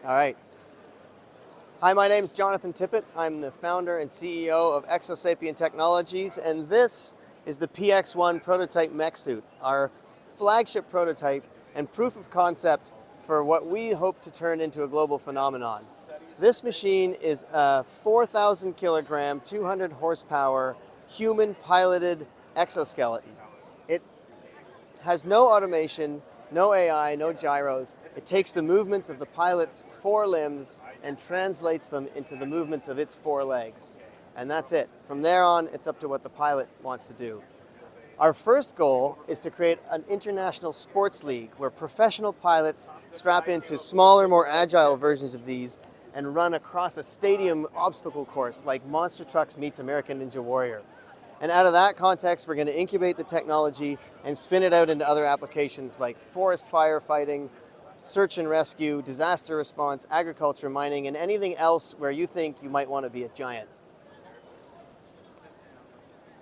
All right. Hi, my name is Jonathan Tippett. I'm the founder and CEO of Exosapien Technologies, and this is the PX1 prototype mech suit, our flagship prototype and proof of concept for what we hope to turn into a global phenomenon. This machine is a 4,000 kilogram, 200 horsepower, human piloted exoskeleton. It has no automation, no AI, no gyros. It takes the movements of the pilot's forelimbs and translates them into the movements of its four legs. And that's it. From there on, it's up to what the pilot wants to do. Our first goal is to create an international sports league where professional pilots strap into smaller, more agile versions of these and run across a stadium obstacle course like Monster Trucks meets American Ninja Warrior. And out of that context, we're going to incubate the technology and spin it out into other applications like forest firefighting, search and rescue, disaster response, agriculture, mining, and anything else where you think you might want to be a giant.